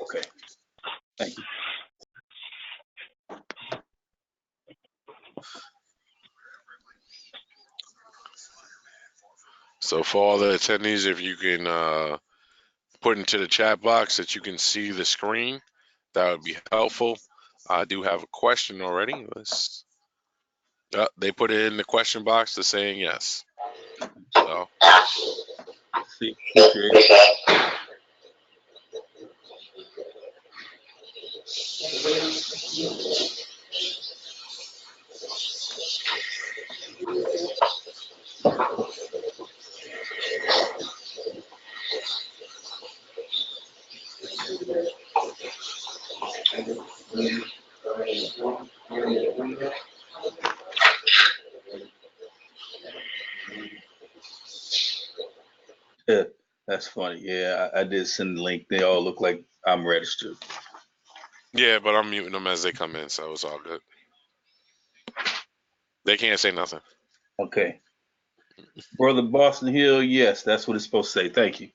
Okay, thank you. So for all the attendees, if you can put into the chat box that you can see the screen, that would be helpful. I do have a question already. They put it in the question box. They're saying yes. So See, appreciate it. Yeah, that's funny. Yeah, I did send the link. They all look like I'm registered. yeah, but I'm muting them as they come in, so it's all good. They can't say nothing. Okay. Brother Boston Hill, yes, that's what it's supposed to say. Thank you.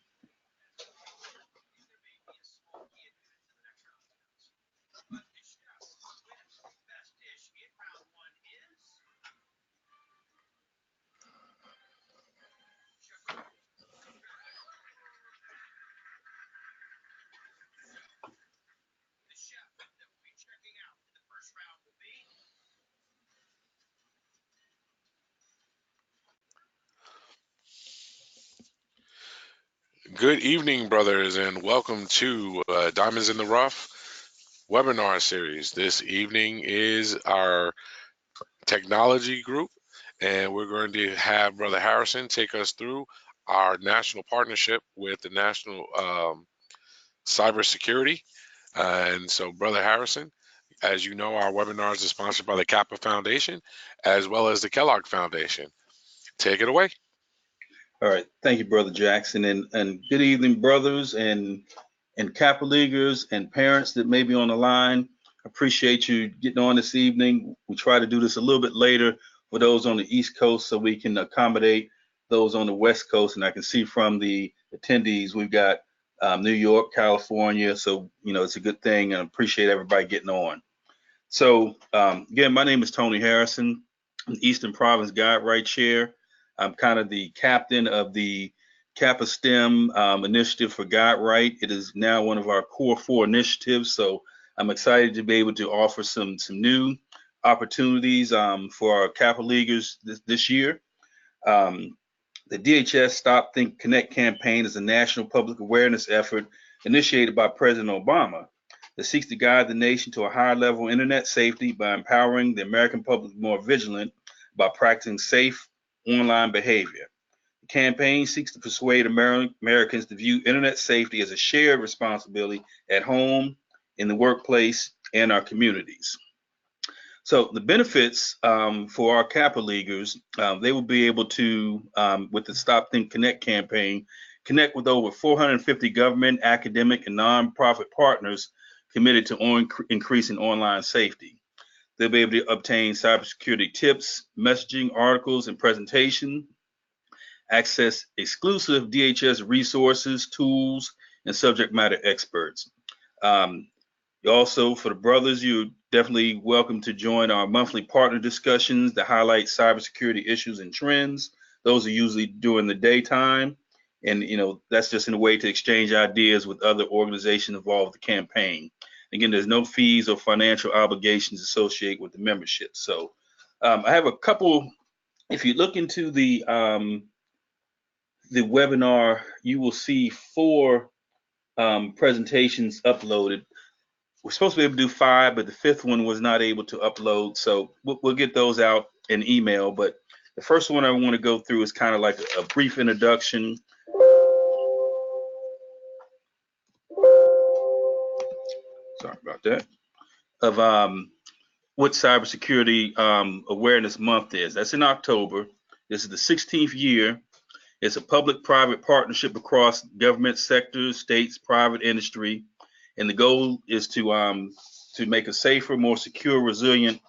Good evening, brothers, and welcome to Diamonds in the Rough webinar series. This evening is our technology group, and we're going to have Brother Harrison take us through our national partnership with the National Cybersecurity. And so, Brother Harrison, as you know, our webinars are sponsored by the Kappa Foundation as well as the Kellogg Foundation. Take it away. All right. Thank you, Brother Jackson. And good evening, brothers and Kappa Leaguers and parents that may be on the line. Appreciate you getting on this evening. We try to do this a little bit later for those on the East Coast so we can accommodate those on the West Coast. And I can see from the attendees, we've got New York, California. So, you know, it's a good thing, and I appreciate everybody getting on. So, again, my name is Tony Harrison. I'm the Eastern Province Guide Right Chair. I'm kind of the captain of the Kappa STEM initiative for Guide Right. It is now one of our core 4 initiatives. So I'm excited to be able to offer some new opportunities for our Kappa Leaguers this year. The DHS Stop, Think, Connect campaign is a national public awareness effort initiated by President Obama that seeks to guide the nation to a higher level of internet safety by empowering the American public more vigilant by practicing safe online behavior. The campaign seeks to persuade Americans to view internet safety as a shared responsibility at home, in the workplace, and our communities. So the benefits for our Kappa Leaguers, they will be able to, with the Stop, Think, Connect campaign, connect with over 450 government, academic, and nonprofit partners committed to increasing online safety. They'll be able to obtain cybersecurity tips, messaging, articles, and presentation, access exclusive DHS resources, tools, and subject matter experts. Also, for the brothers, you're definitely welcome to join our monthly partner discussions that highlight cybersecurity issues and trends. Those are usually during the daytime. And, you know, that's just in a way to exchange ideas with other organizations involved with the campaign. Again, there's no fees or financial obligations associated with the membership. So I have a couple, if you look into the webinar, you will see 4 presentations uploaded. We're supposed to be able to do 5, but the 5th one was not able to upload. So we'll get those out in email. But the first one I want to go through is kind of like a brief introduction. Sorry about that. Of what Cybersecurity Awareness Month is. That's in October. This is the 16th year. It's a public-private partnership across government sectors, states, private industry, and the goal is to make a safer, more secure, resilient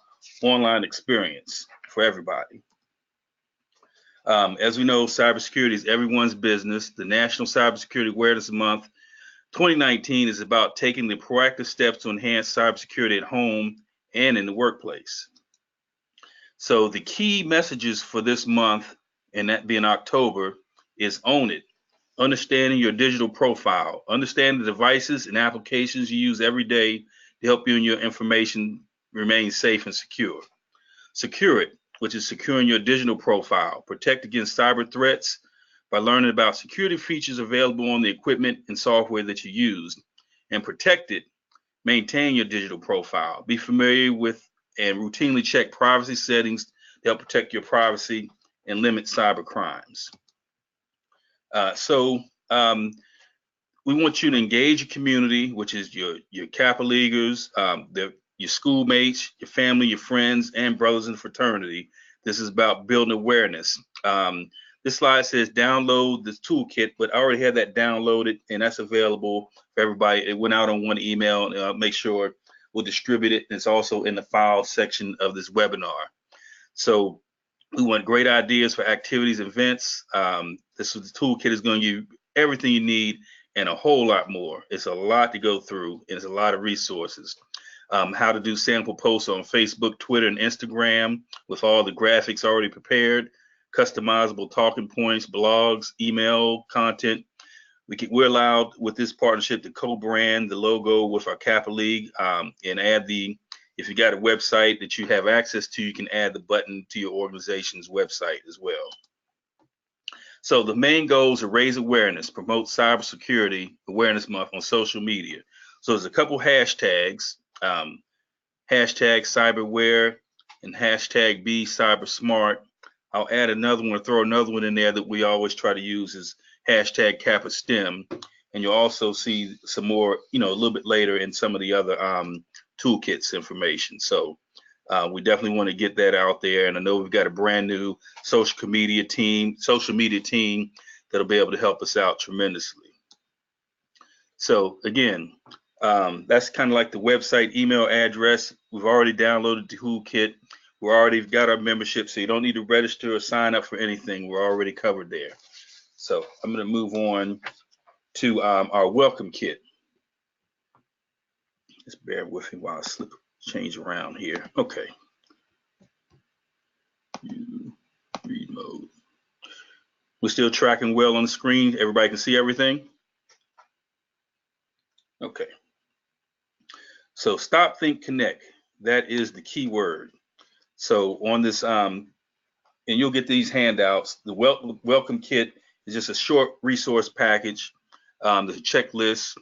online experience for everybody. As we know, cybersecurity is everyone's business. The National Cybersecurity Awareness Month 2019 is about taking the proactive steps to enhance cybersecurity at home and in the workplace. So the key messages for this month, and that being October, is own it. Understanding your digital profile. Understand the devices and applications you use every day to help you and your information remain safe and secure. Secure it, which is securing your digital profile. Protect against cyber threats by learning about security features available on the equipment and software that you use. And protect it. Maintain your digital profile. Be familiar with and routinely check privacy settings to help protect your privacy and limit cyber crimes. So we want you to engage your community, which is your Kappa Leaguers, your schoolmates, your family, your friends, and brothers in fraternity. This is about building awareness. This slide says download this toolkit, but I already have that downloaded, and that's available for everybody. It went out on one email, and I'll make sure we'll distribute it. And it's also in the file section of this webinar. So we want great ideas for activities, events. This is the toolkit is going to give you everything you need and a whole lot more. It's a lot to go through, and it's a lot of resources. How to do sample posts on Facebook, Twitter, and Instagram with all the graphics already prepared, customizable talking points, blogs, email content. We're allowed with this partnership to co-brand the logo with our Kappa League and add if you got a website that you have access to, you can add the button to your organization's website as well. So the main goals are raise awareness, promote Cybersecurity Awareness Month on social media. So there's a couple hashtags, hashtag cyberware and hashtag be cybersmart. I'll add another one, throw another one in there that we always try to use is hashtag Kappa STEM. And you'll also see some more, a little bit later in some of the other toolkits information. So we definitely want to get that out there. And I know we've got a brand new social media team that'll be able to help us out tremendously. So again, that's kind of like the website email address. We've already downloaded the toolkit. We've already got our membership, so you don't need to register or sign up for anything. We're already covered there. So I'm going to move on to our welcome kit. Just bear with me while I change around here. Okay. Read mode. We're still tracking well on the screen. Everybody can see everything? Okay. So stop, think, connect. That is the key word. So on this, and you'll get these handouts. The welcome kit is just a short resource package. There's a checklist.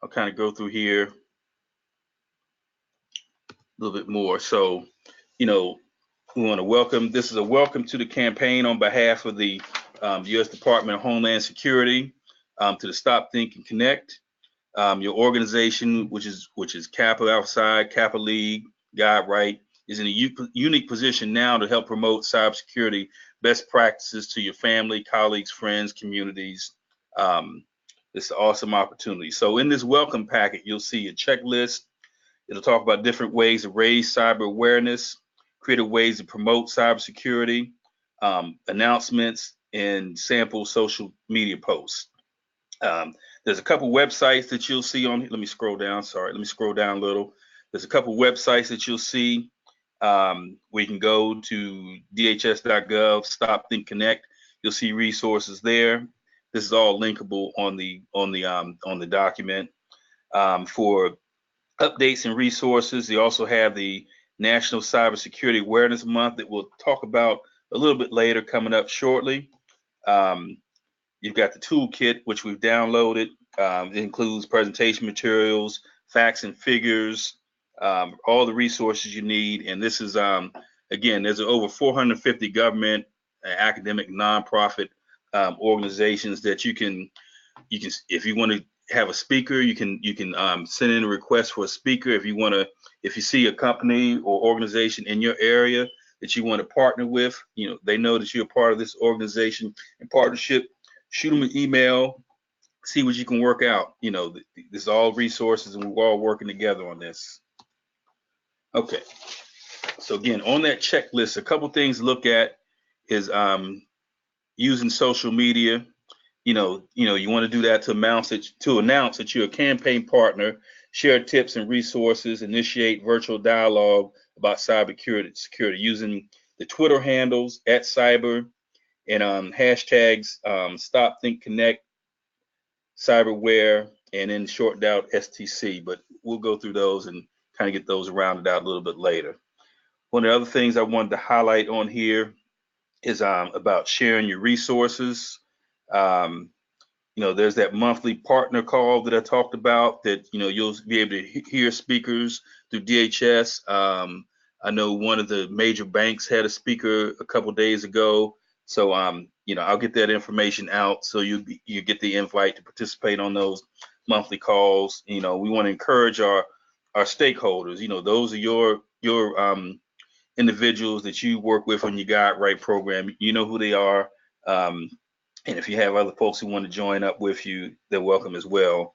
I'll kind of go through here a little bit more. So, we want to welcome. This is a welcome to the campaign on behalf of the U.S. Department of Homeland Security to the Stop, Think, and Connect. Your organization, which is Kappa Outside, Kappa League, God Right, is in a unique position now to help promote cybersecurity best practices to your family, colleagues, friends, communities. It's an awesome opportunity. So in this welcome packet, you'll see a checklist. It'll talk about different ways to raise cyber awareness, creative ways to promote cybersecurity, announcements, and sample social media posts. There's a couple websites that you'll see on here. Let me scroll down. Sorry, let me scroll down a little. There's a couple websites that you'll see where you can go to dhs.gov, Stop, Think, Connect. You'll see resources there. This is all linkable on the document. For updates and resources, you also have the National Cybersecurity Awareness Month that we'll talk about a little bit later, coming up shortly. You've got the toolkit, which we've downloaded. It includes presentation materials, facts and figures, all the resources you need. And this is, again, there's over 450 government, academic, nonprofit organizations that you can, if you want to have a speaker, you can send in a request for a speaker. If you see a company or organization in your area that you want to partner with, they know that you're a part of this organization and partnership. Shoot them an email, see what you can work out. This is all resources, and we're all working together on this. Okay. So again, on that checklist, a couple things to look at is using social media. you want to do that to announce that you're a campaign partner, share tips and resources, initiate virtual dialogue about cybersecurity using the Twitter handles @cyber and hashtags Stop Think Connect Cyberware and then shortened out STC. But we'll go through those and kind of get those rounded out a little bit later. One of the other things I wanted to highlight on here is about sharing your resources. Um, there's that monthly partner call that I talked about that, you'll be able to hear speakers through DHS. I know one of the major banks had a speaker a couple days ago. So, I'll get that information out so you get the invite to participate on those monthly calls. We want to encourage our stakeholders. Those are your individuals that you work with on your Guide Right program. You know who they are. And if you have other folks who want to join up with you, they're welcome as well.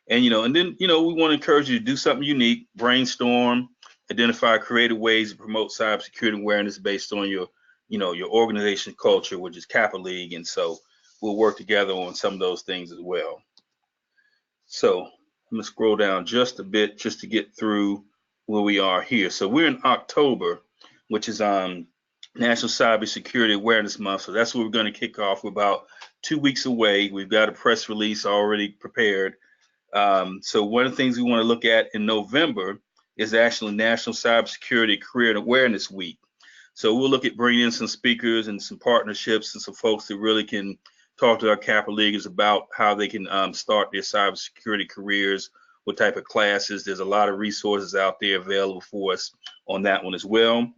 And then we want to encourage you to do something unique, brainstorm, identify creative ways to promote cybersecurity awareness based on your organization culture, which is Kappa League. And so we'll work together on some of those things as well. So I'm gonna scroll down just a bit just to get through where we are here. So we're in October, which is National Cybersecurity Awareness Month. So that's what we're going to kick off. We're about 2 weeks away. We've got a press release already prepared. So one of the things we want to look at in November is actually National Cybersecurity Career and Awareness Week. So we'll look at bringing in some speakers and some partnerships and some folks that really can talk to our Kappa Leaguers about how they can start their cybersecurity careers, what type of classes. There's a lot of resources out there available for us on that one as well.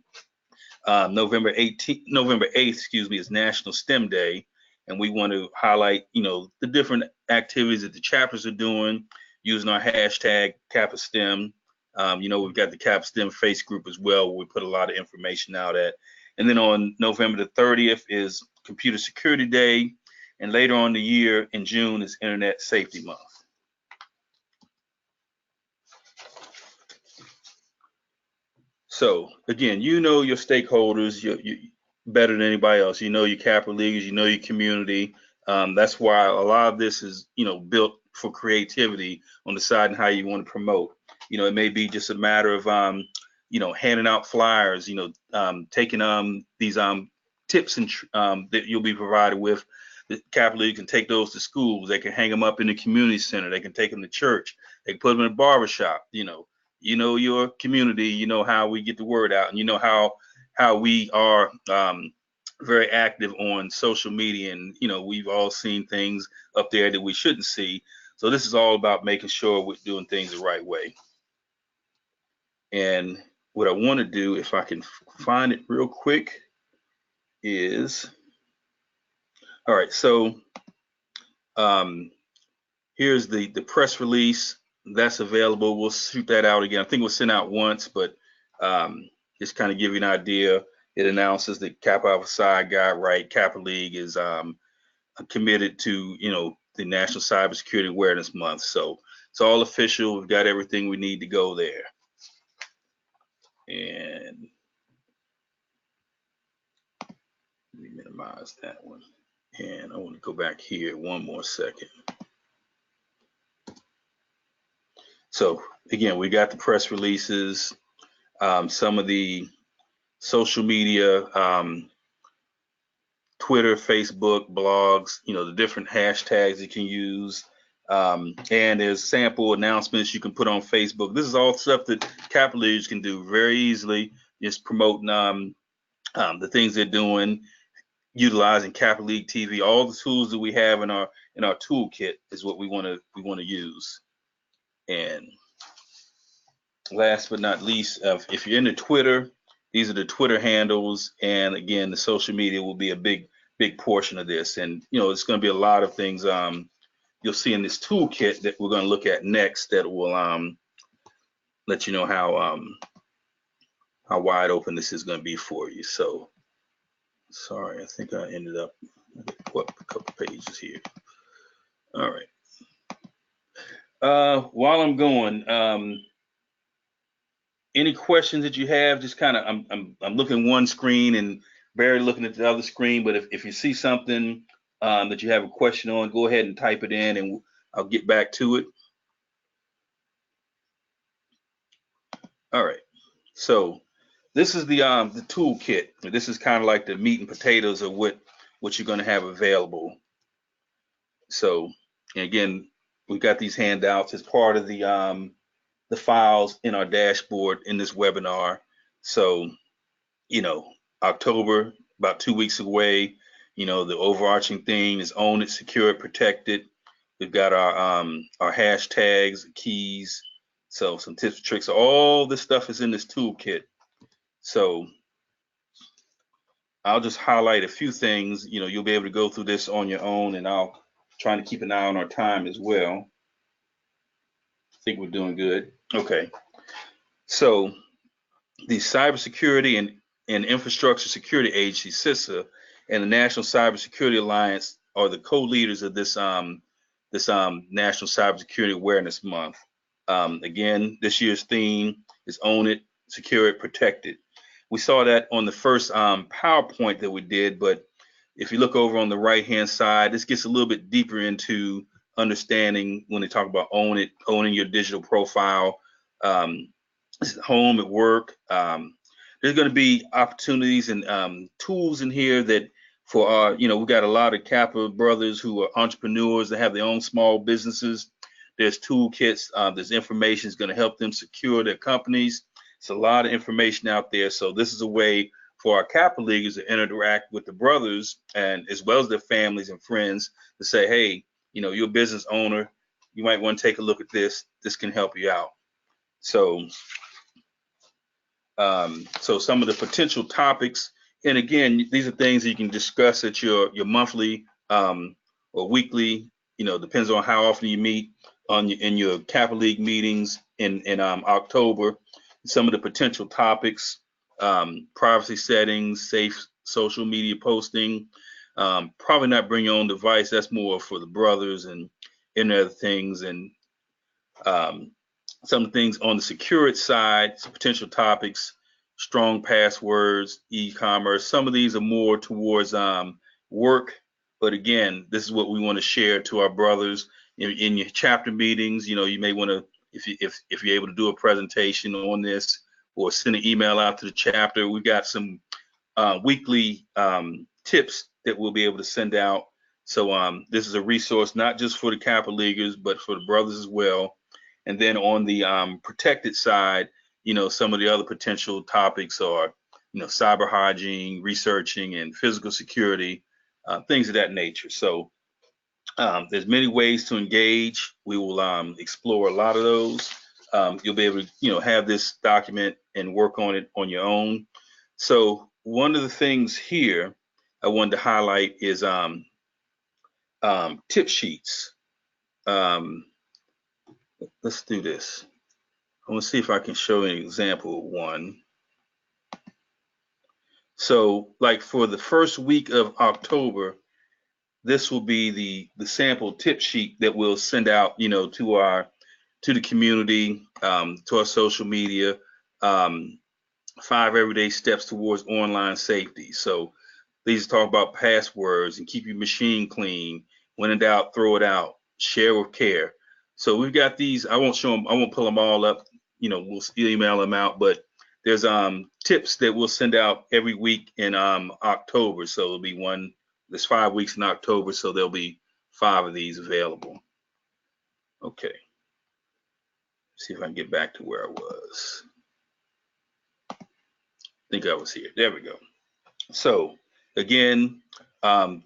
November 8th, is National STEM Day, and we want to highlight, the different activities that the chapters are doing using our hashtag Kappa STEM. We've got the Kappa STEM Face group as well, where we put a lot of information out at. And then on November the 30th is Computer Security Day, and later on the year in June is Internet Safety Month. So again, your stakeholders you better than anybody else. Your Kappa Leaguers, your community. That's why a lot of this is built for creativity on the side and how you want to promote. It may be just a matter of handing out flyers. Taking these tips and that you'll be provided with. The Kappa League can take those to schools. They can hang them up in the community center. They can take them to church. They can put them in a barbershop. Your community, how we get the word out, and how we are very active on social media, and we've all seen things up there that we shouldn't see. So this is all about making sure we're doing things the right way. And what I want to do, if I can find it real quick, is all right. So here's the press release that's available. We'll shoot that out again. I think we'll send out once, but just kind of give you an idea. It announces that Kappa Alpha Psi Guide Right Kappa League is committed to the National Cybersecurity Awareness Month. So it's all official. We've got everything we need to go there. And let me minimize that one. And I want to go back here one more second. So again, we got the press releases, some of the social media, Twitter, Facebook, blogs, the different hashtags you can use. And there's sample announcements you can put on Facebook. This is all stuff that Kappa Leaders can do very easily, just promoting the things they're doing, utilizing Kappa League TV. All the tools that we have in our toolkit is what we want to use. And last but not least, if you're into Twitter, these are the Twitter handles, and again, the social media will be a big portion of this. And it's going to be a lot of things you'll see in this toolkit that we're going to look at next that will let you know how wide open this is going to be for you. So sorry, I think I ended up a couple pages here. All right. While I'm going, any questions that you have? Just kind of, I'm looking one screen and Barry looking at the other screen. But if you see something that you have a question on, go ahead and type it in and I'll get back to it. All right. So this is the toolkit. This is kind of like the meat and potatoes of what you're going to have available. So again, we've got these handouts as part of the files in our dashboard in this webinar. So, you know, October, about 2 weeks away. You know, the overarching theme is own it, secure it, protect it. We've got our hashtags, keys, so some tips and tricks. All this stuff is in this toolkit. So I'll just highlight a few things. You know, you'll be able to go through this on your own, and I'll try to keep an eye on our time as well. I think we're doing good. Okay. So the Cybersecurity and Infrastructure Security Agency, CISA, and the National Cybersecurity Alliance are the co-leaders of this National Cybersecurity Awareness Month. Again, this year's theme is Own It, Secure It, Protect It. We saw that on the first PowerPoint that we did, but if you look over on the right-hand side, this gets a little bit deeper into understanding when they talk about own it, owning your digital profile, home, at work. There's going to be opportunities and tools in here that for our, you know, we've got a lot of Kappa brothers who are entrepreneurs that have their own small businesses. There's toolkits, there's information that's going to help them secure their companies. It's a lot of information out there. So this is a way for our Kappa Leaguers to interact with the brothers and as well as their families and friends to say, hey, you know, you're a business owner, you might want to take a look at this. This can help you out. So, so some of the potential topics, and again, these are things that you can discuss at your monthly or weekly, you know, depends on how often you meet in your Kappa League meetings in October. Some of the potential topics, privacy settings, safe social media posting, probably not bring your own device. That's more for the brothers and other things. And some things on the security side, some potential topics, strong passwords, e-commerce. Some of these are more towards work. But again, this is what we want to share to our brothers in your chapter meetings. You know, you may want to, if you're able to do a presentation on this or send an email out to the chapter. We've got some weekly tips that we'll be able to send out. So this is a resource not just for the Kappa Leaguers, but for the brothers as well. And then on the protected side, you know, some of the other potential topics are, you know, cyber hygiene, researching, and physical security, things of that nature. So there's many ways to engage. We will explore a lot of those. You'll be able to, you know, have this document and work on it on your own. So one of the things here I wanted to highlight is tip sheets. Let's do this. I want to see if I can show an example of one. So like for the first week of October, this will be the sample tip sheet that we'll send out, you know, to the community, to our social media, 5 everyday steps towards online safety. So these talk about passwords and keep your machine clean. When in doubt, throw it out. Share with care. So we've got these. I won't show them. I won't pull them all up. You know, we'll email them out. But there's tips that we'll send out every week in October. So it'll be one. There's 5 weeks in October, so there'll be 5 of these available. Okay. See if I can get back to where I was. I think I was here. There we go. So again,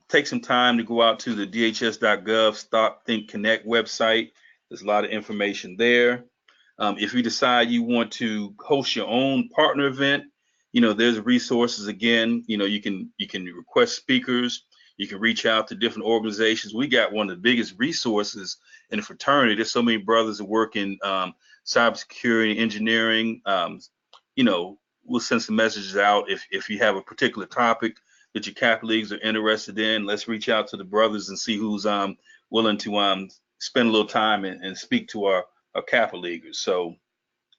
take some time to go out to the dhs.gov Stop Think Connect website. There's a lot of information there. If you decide you want to host your own partner event, you know, there's resources. Again, you know, you can request speakers. You can reach out to different organizations. We got one of the biggest resources in the fraternity. There's so many brothers that work in cybersecurity, engineering. You know, we'll send some messages out if you have a particular topic that your Kappa Leagues are interested in. Let's reach out to the brothers and see who's willing to spend a little time and speak to our Kappa Leaguers. So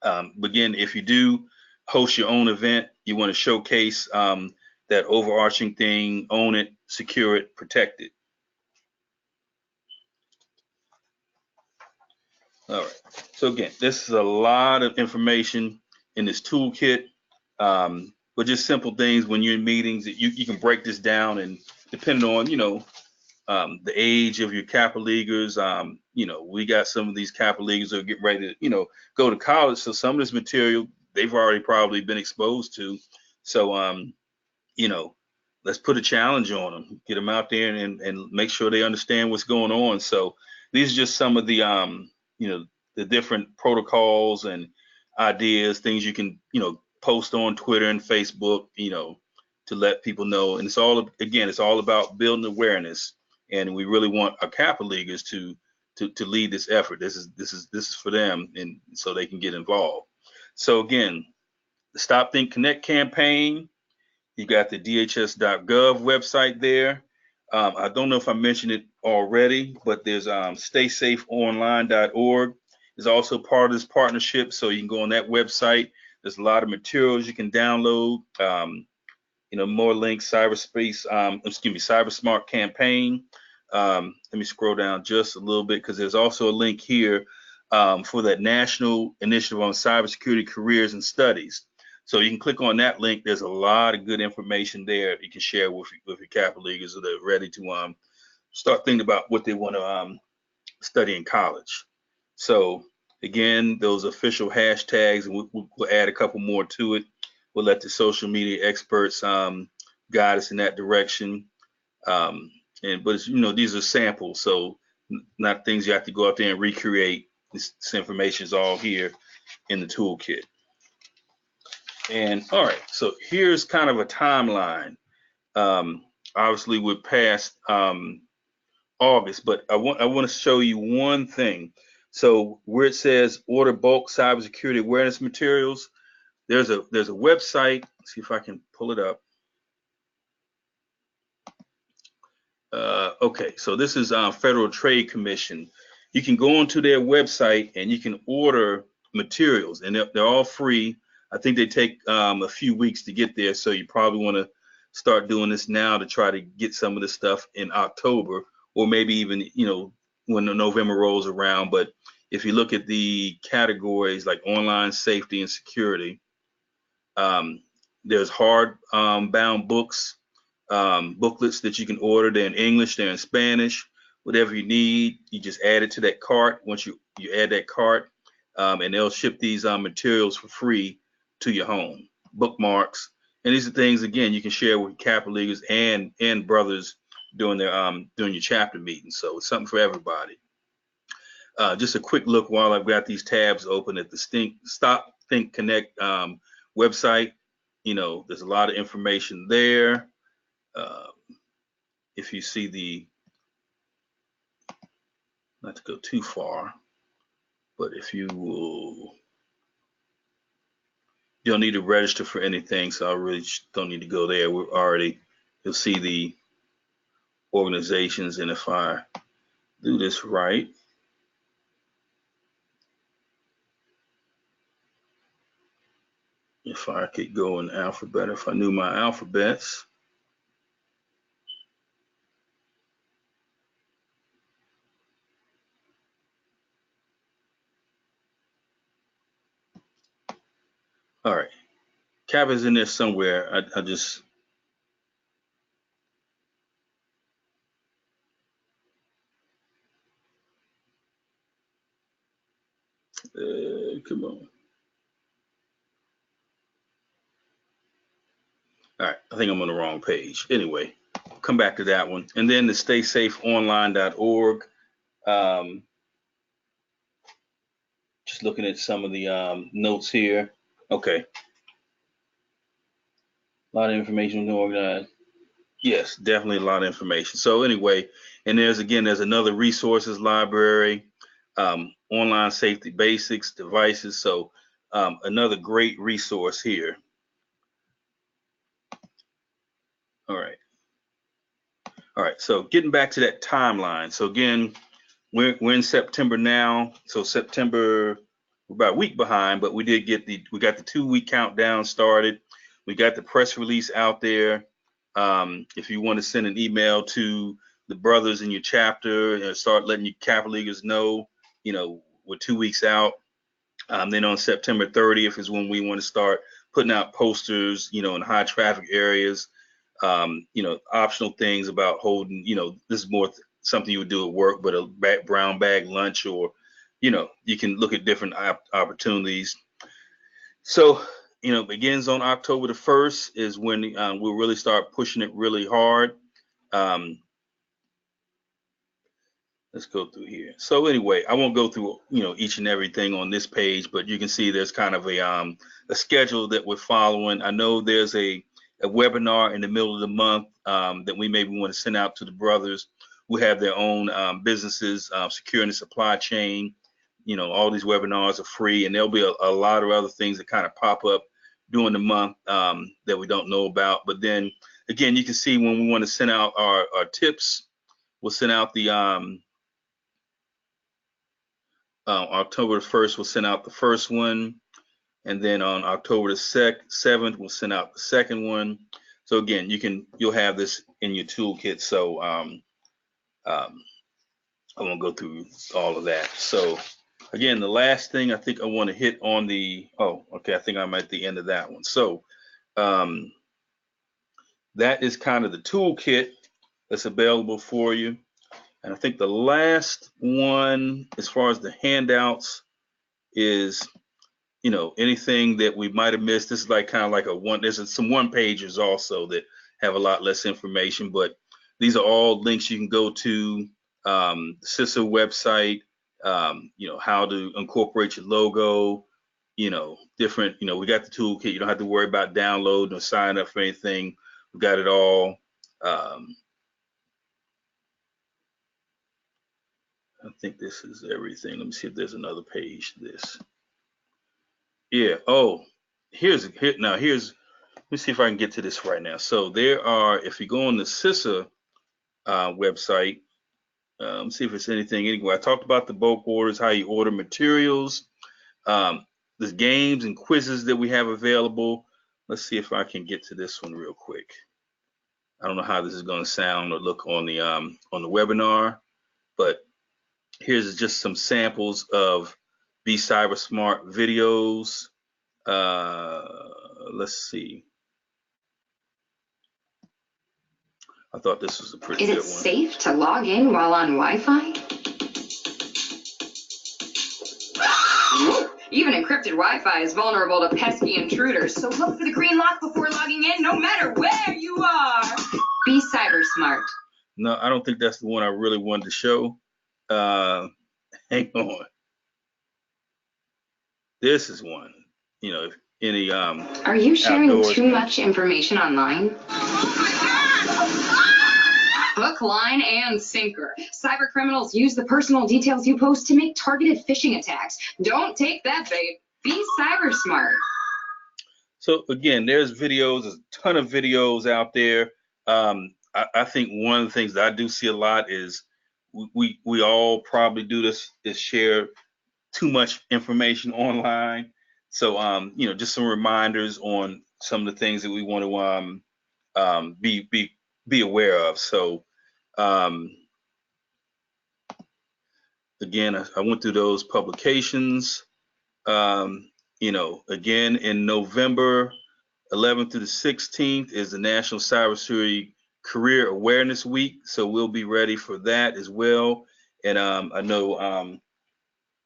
again, if you do host your own event, you want to showcase that overarching thing, own it, secure it, protect it. All right. So again, this is a lot of information in this toolkit, but just simple things when you're in meetings that you can break this down, and depending on, the age of your Kappa leaguers, we got some of these Kappa leaguers that are getting ready to, go to college. So some of this material they've already probably been exposed to. So, you know, let's put a challenge on them, get them out there and make sure they understand what's going on. So these are just some of the, the different protocols and ideas, things you can, post on Twitter and Facebook, to let people know. And it's all about building awareness. And we really want our Kappa leaguers to lead this effort. This is for them, and so they can get involved. So again, the Stop Think Connect campaign. You got the DHS.gov website there. I don't know if I mentioned it already, but there's staysafeonline.org is also part of this partnership. So you can go on that website. There's a lot of materials you can download. More links, Cybersmart campaign. Let me scroll down just a little bit because there's also a link here for that National Initiative on Cybersecurity Careers and Studies. So you can click on that link. There's a lot of good information there you can share with your Kappa leaguers that are ready to start thinking about what they want to study in college. So again, those official hashtags, and we'll add a couple more to it. We'll let the social media experts guide us in that direction. But these are samples, so not things you have to go out there and recreate. This information is all here in the toolkit. And all right, so here's kind of a timeline. Obviously, we're past August, but I want to show you one thing. So where it says order bulk cybersecurity awareness materials, there's a website. Let's see if I can pull it up. Okay, so this is Federal Trade Commission. You can go onto their website and you can order materials, and they're all free. I think they take a few weeks to get there, so you probably want to start doing this now to try to get some of this stuff in October, or maybe even when November rolls around. But if you look at the categories like online safety and security, there's hard bound books, booklets that you can order. They're in English, they're in Spanish, whatever you need, you just add it to that cart. Once you add that cart, and they'll ship these materials for free to your home. Bookmarks, and these are things again you can share with Kappa leaguers and brothers during your chapter meetings. So it's something for everybody. Just a quick look while I've got these tabs open at the Stop Think Connect website. There's a lot of information there. If you see not to go too far, but if you don't need to register for anything, so I really don't need to go there. You'll see the organizations, and if I do this right, if I could go in alphabet, if I knew my alphabets. All right, Kappa's in there somewhere. I just come on. All right, I think I'm on the wrong page. Anyway, come back to that one. And then the staysafeonline.org. Just looking at some of the notes here. Okay. A lot of information to organize. Yes, definitely a lot of information. So anyway, and there's another resources library, online safety basics, devices. So another great resource here. All right. All right. So getting back to that timeline. So again, we're in September now. So September, we're about a week behind, but we got the 2-week countdown started. We got the press release out there. If you want to send an email to the brothers in your chapter and start letting your Kappa leaguers know, we're 2 weeks out. Then on September 30th is when we want to start putting out posters, in high traffic areas, optional things about holding, this is more something you would do at work, but a brown bag lunch, or, you can look at different opportunities. So, begins on October the 1st is when we'll really start pushing it really hard. Let's go through here. So anyway, I won't go through, each and everything on this page, but you can see there's kind of a schedule that we're following. I know there's a webinar in the middle of the month that we maybe want to send out to the brothers who have their own businesses, securing the supply chain. All these webinars are free, and there'll be a lot of other things that kind of pop up during the month that we don't know about. But then again, you can see when we want to send out our tips, we'll send out the October the 1st, we'll send out the first one. And then on October the 7th, we'll send out the second one. So again, you'll have this in your toolkit. So I won't go through all of that. So again, the last thing I think I want to hit on I think I'm at the end of that one. So that is kind of the toolkit that's available for you. And I think the last one, as far as the handouts, is, anything that we might have missed. This is kind of like there's some one pagers also that have a lot less information, but these are all links you can go to, CISA website, how to incorporate your logo, different, we got the toolkit. You don't have to worry about downloading or signing up for anything. We got it all. I think this is everything. Let me see if there's another page to this. Yeah. Oh, let me see if I can get to this right now. So there are, if you go on the CISA website, let's see if it's anything anywhere. I talked about the bulk orders, how you order materials, the games and quizzes that we have available. Let's see if I can get to this one real quick. I don't know how this is going to sound or look on the webinar, but here's just some samples of Be Cyber Smart videos. Let's see. I thought this was a pretty good one. Is it safe to log in while on Wi-Fi? Even encrypted Wi-Fi is vulnerable to pesky intruders, so look for the green lock before logging in, no matter where you are. Be cyber smart. No, I don't think that's the one I really wanted to show. Hang on. This is one. If any Are you sharing too much information online? Hook, line, and sinker. Cyber criminals use the personal details you post to make targeted phishing attacks. Don't take that bait. Be cyber smart. So again, there's videos, there's a ton of videos out there. I think one of the things that I do see a lot is we all probably do this, is share too much information online. So just some reminders on some of the things that we want to be aware of. So again, I went through those publications. Again, in November 11th through the 16th is the National Cybersecurity Career Awareness Week. So we'll be ready for that as well. And I know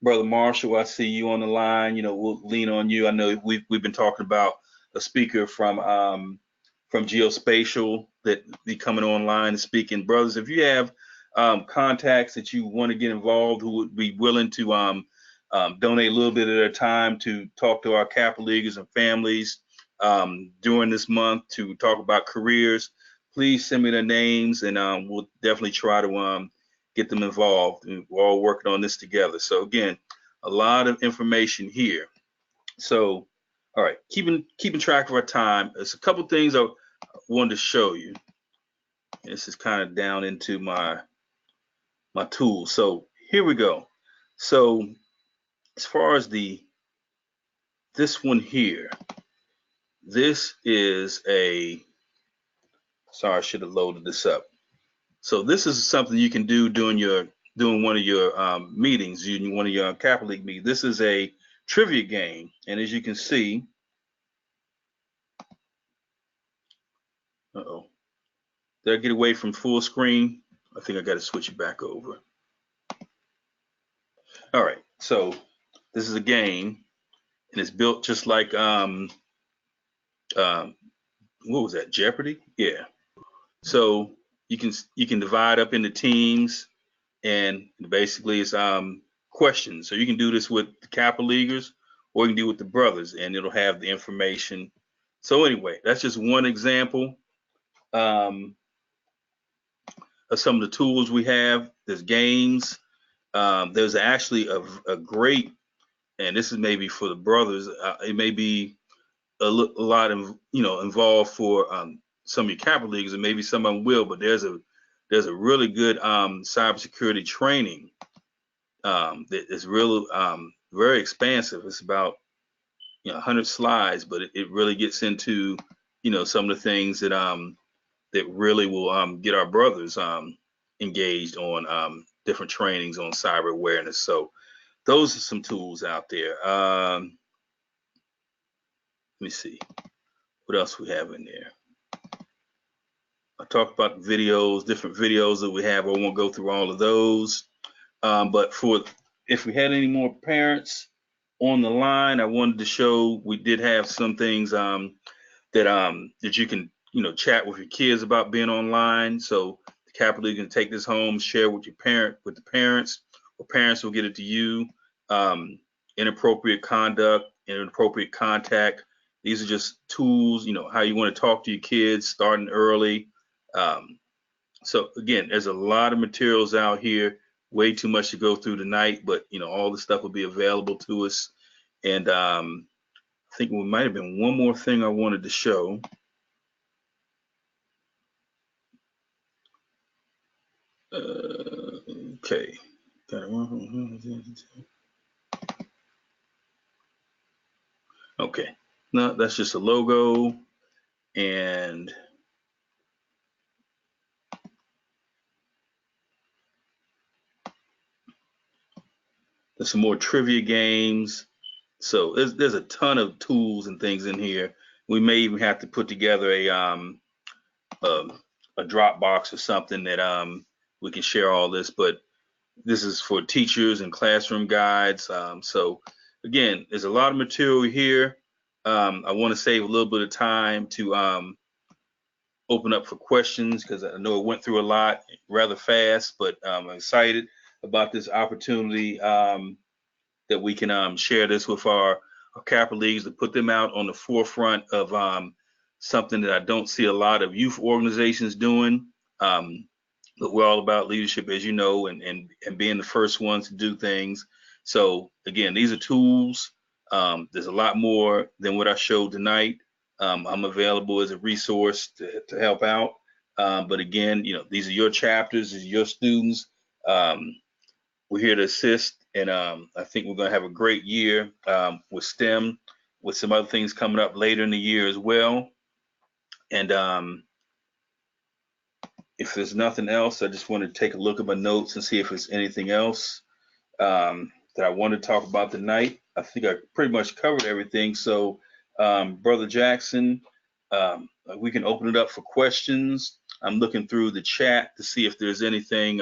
Brother Marshall, I see you on the line. We'll lean on you. I know we've been talking about a speaker from Geospatial that be coming online and speaking. Brothers, if you have contacts that you want to get involved, who would be willing to donate a little bit of their time to talk to our Kappa Leaguers and families during this month to talk about careers, please send me their names, and we'll definitely try to get them involved. We're all working on this together. So again, a lot of information here. So, all right, keeping track of our time. There's a couple things I wanted to show you. This is kind of down into my tools. So here we go. So as far as this one here, this is sorry, I should have loaded this up. So this is something you can do during your doing one of your meetings, one of your Kappa League meetings. This is a trivia game, and as you can see, did I get away from full screen? I think I got to switch it back over. All right, so this is a game, and it's built just like what was that, Jeopardy? Yeah. So you can divide up into teams, and basically it's questions. So you can do this with the Kappa Leaguers, or you can do it with the brothers, and it'll have the information. So anyway, that's just one example of some of the tools we have. There's games. There's actually a great, and this is maybe for the brothers. It may be a lot of involved for some of your Kappa Leaguers, and maybe some of them will. But there's a really good cybersecurity training that is really very expansive. It's about 100 slides, but it really gets into some of the things that that really will get our brothers engaged on different trainings on cyber awareness. So those are some tools out there. Let me see what else we have in there. I talked about videos, different videos that we have. I won't go through all of those. But if we had any more parents on the line, I wanted to show we did have some things that you can chat with your kids about being online. So the Kappa League can take this home, share with the parents, or parents will get it to you. Inappropriate conduct, inappropriate contact. These are just tools, how you want to talk to your kids starting early. So again, there's a lot of materials out here, way too much to go through tonight, but all the stuff will be available to us. And I think we might have been one more thing I wanted to show. Okay. Okay. No, that's just a logo, and there's some more trivia games. So there's a ton of tools and things in here. We may even have to put together a Dropbox or something that we can share all this. But this is for teachers and classroom guides. So again, there's a lot of material here. I want to save a little bit of time to open up for questions, because I know it went through a lot rather fast, but I'm excited about this opportunity that we can share this with our Kappa Leagues, to put them out on the forefront of something that I don't see a lot of youth organizations doing. But we're all about leadership, as you know, and being the first ones to do things. So again, these are tools. There's a lot more than what I showed tonight. I'm available as a resource to help out. But again, these are your chapters, these are your students. We're here to assist, and I think we're going to have a great year with STEM, with some other things coming up later in the year as well. And if there's nothing else, I just want to take a look at my notes and see if there's anything else that I want to talk about tonight. I think I pretty much covered everything. So, Brother Jackson, we can open it up for questions. I'm looking through the chat to see if there's anything.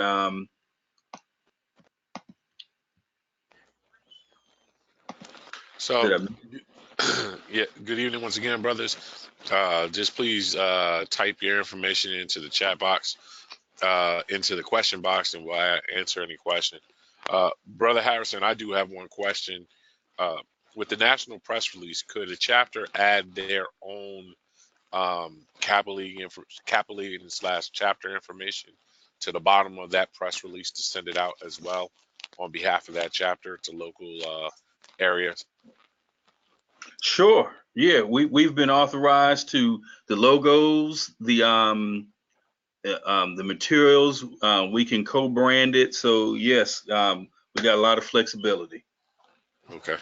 So, yeah, good evening once again, brothers. Just please type your information into the chat box, into the question box, and we'll answer any question. Brother Harrison, I do have one question. With the national press release, could a chapter add their own Kappa League / chapter information to the bottom of that press release to send it out as well on behalf of that chapter to local areas? Sure. Yeah, we've been authorized to the logos, the materials. We can co-brand it. So yes, we got a lot of flexibility. Okay.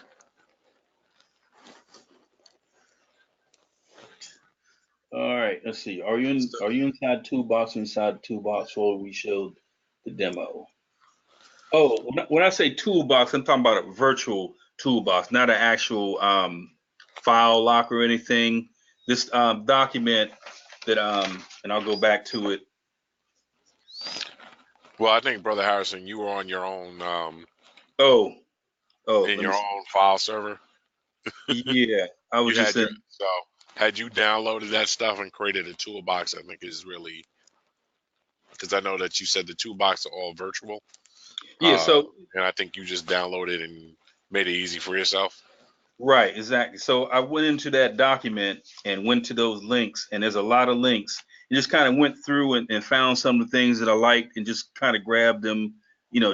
All right. Let's see. Are you inside Toolbox or inside Toolbox, or we showed the demo? Oh, when I say toolbox, I'm talking about a virtual toolbox, not an actual file lock or anything. This document that and I'll go back to it. Well, I think Brother Harrison, you were on your own Oh, in let your me. own file server. Yeah, I was You just had your in. so had you downloaded that stuff and created a toolbox, I think is really because I know that you said the toolbox are all virtual, Yeah, so and I think you just downloaded and made it easy for yourself. right, exactly. So I went into that document and went to those links, and there's a lot of links. And just kind of went through and found some of the things that I liked and just kind of grabbed them,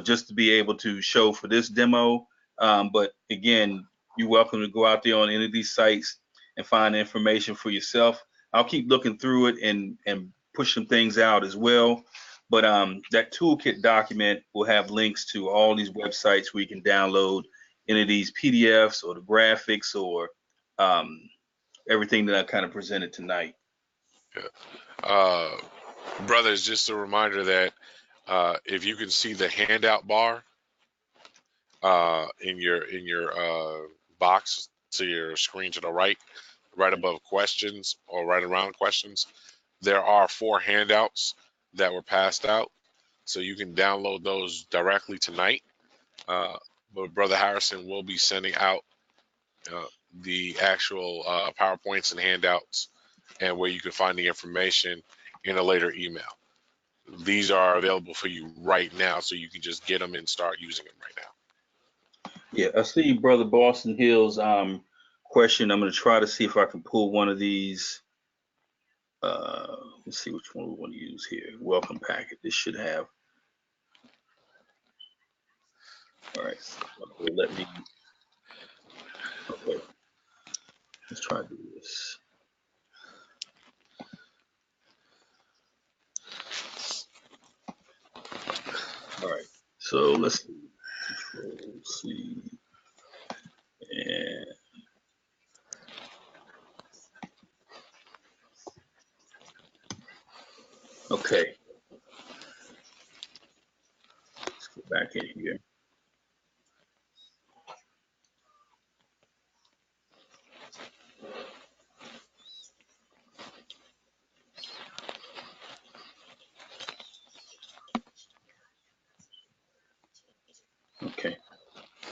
just to be able to show for this demo. But again, you're welcome to go out there on any of these sites and find information for yourself. I'll keep looking through it and push some things out as well. But that toolkit document will have links to all these websites where you can download any of these PDFs or the graphics or um, everything that I kind of presented tonight. Uh, Brothers, just a reminder that if you can see the handout bar in your box to your screen to the right above questions or right around questions, there are 4 handouts that were passed out, so you can download those directly tonight. Uh, but Brother Harrison will be sending out uh, the actual PowerPoints and handouts and where you can find the information in a later email. These are available for you right now, so you can just get them and start using them right now. Yeah, I see Brother Boston Hill's question. I'm going to try to see if I can pull one of these. Let's see which one we want to use here. Welcome packet. This should have. All right. Let me. Okay. Let's try to do this. All right. So let's see. Control C and okay. Let's go back in here. Okay.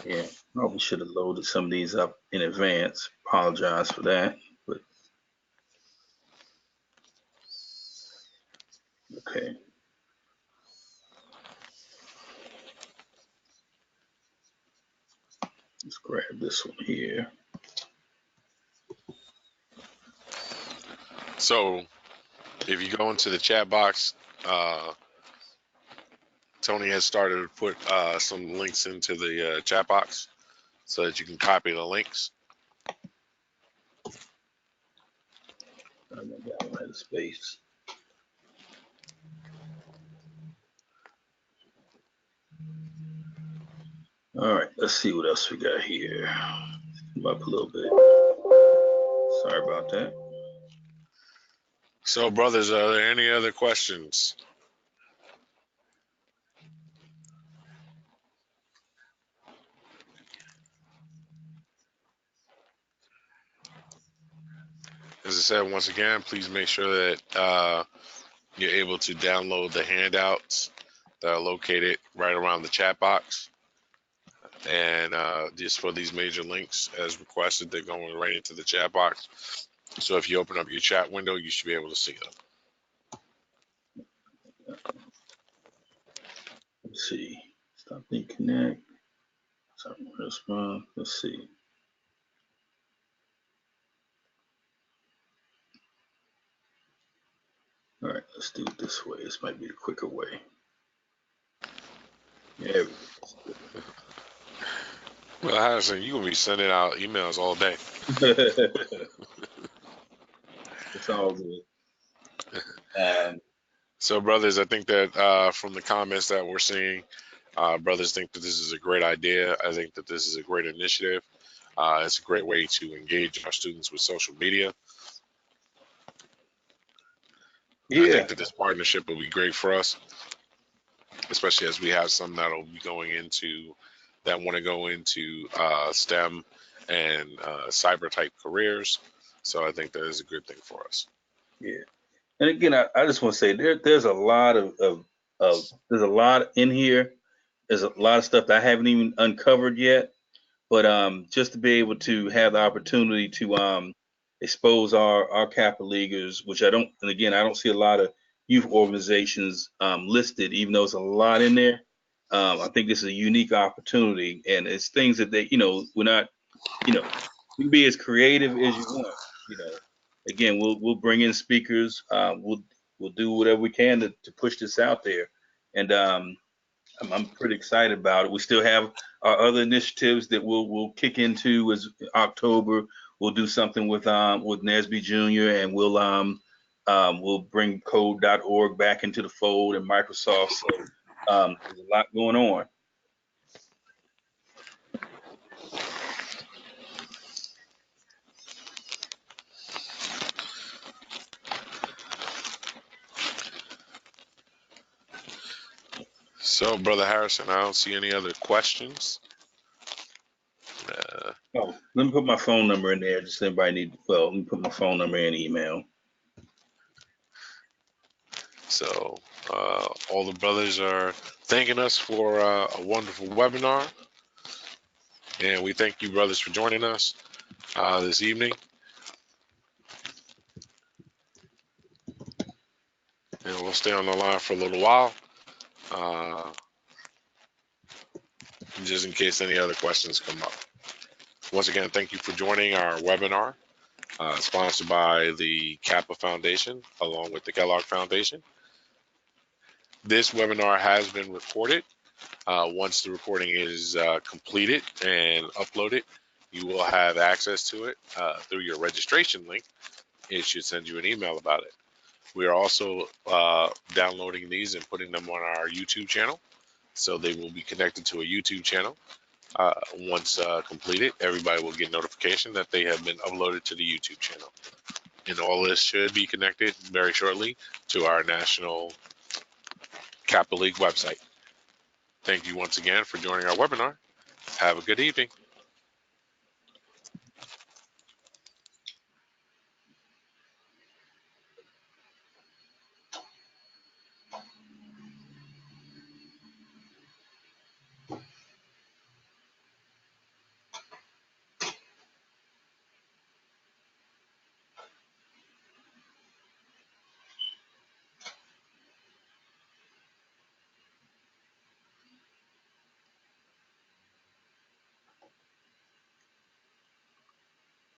Yeah, probably should have loaded some of these up in advance. Apologize for that, but okay. Let's grab this one here. So if you go into the chat box, Tony has started to put some links into the chat box so that you can copy the links. I don't have space. All right, let's see what else we got here. Come up a little bit. Sorry about that. So, brothers, are there any other questions? As I said, once again, please make sure that you're able to download the handouts that are located right around the chat box. And just for these major links, as requested, they're going right into the chat box. So if you open up your chat window, you should be able to see them. Let's see. Stop and connect. Respond. Let's see. All right, let's do it this way. This might be the quicker way. There we go. Well, Harrison, you're going to be sending out emails all day. It's all good. So, brothers, I think that from the comments that we're seeing, brothers think that this is a great idea. I think that this is a great initiative. It's a great way to engage our students with social media. I Yeah. think that this partnership will be great for us. especially as we have some that'll be going into that want to go into STEM and cyber type careers. So I think that is a good thing for us. Yeah. And again, I just want to say there's a lot of there's a lot in here. There's a lot of stuff that I haven't even uncovered yet. But just to be able to have the opportunity to expose our Kappa Leaguers, which I don't, and again, I don't see a lot of youth organizations listed, even though it's a lot in there. I think this is a unique opportunity, and it's things that they, we're not, you can be as creative as you want. You know, again, we'll bring in speakers. We'll do whatever we can to push this out there, and I'm pretty excited about it. We still have our other initiatives that we'll kick into as October. We'll do something with Nesby Jr. and we'll bring code.org back into the fold and Microsoft. So there's a lot going on. So, Brother Harrison, I don't see any other questions. Oh, let me put my phone number in there. Just anybody let me put my phone number and email. So all the brothers are thanking us for a wonderful webinar. And we thank you, brothers, for joining us this evening. And we'll stay on the line for a little while, just in case any other questions come up. Once again, thank you for joining our webinar, sponsored by the Kappa Foundation, along with the Kellogg Foundation. This webinar has been recorded. Once the recording is completed and uploaded, you will have access to it through your registration link. It should send you an email about it. We are also downloading these and putting them on our YouTube channel. So they will be connected to a YouTube channel. Once completed, everybody will get notification that they have been uploaded to the YouTube channel. And all this should be connected very shortly to our National Kappa League website. Thank you once again for joining our webinar. Have a good evening.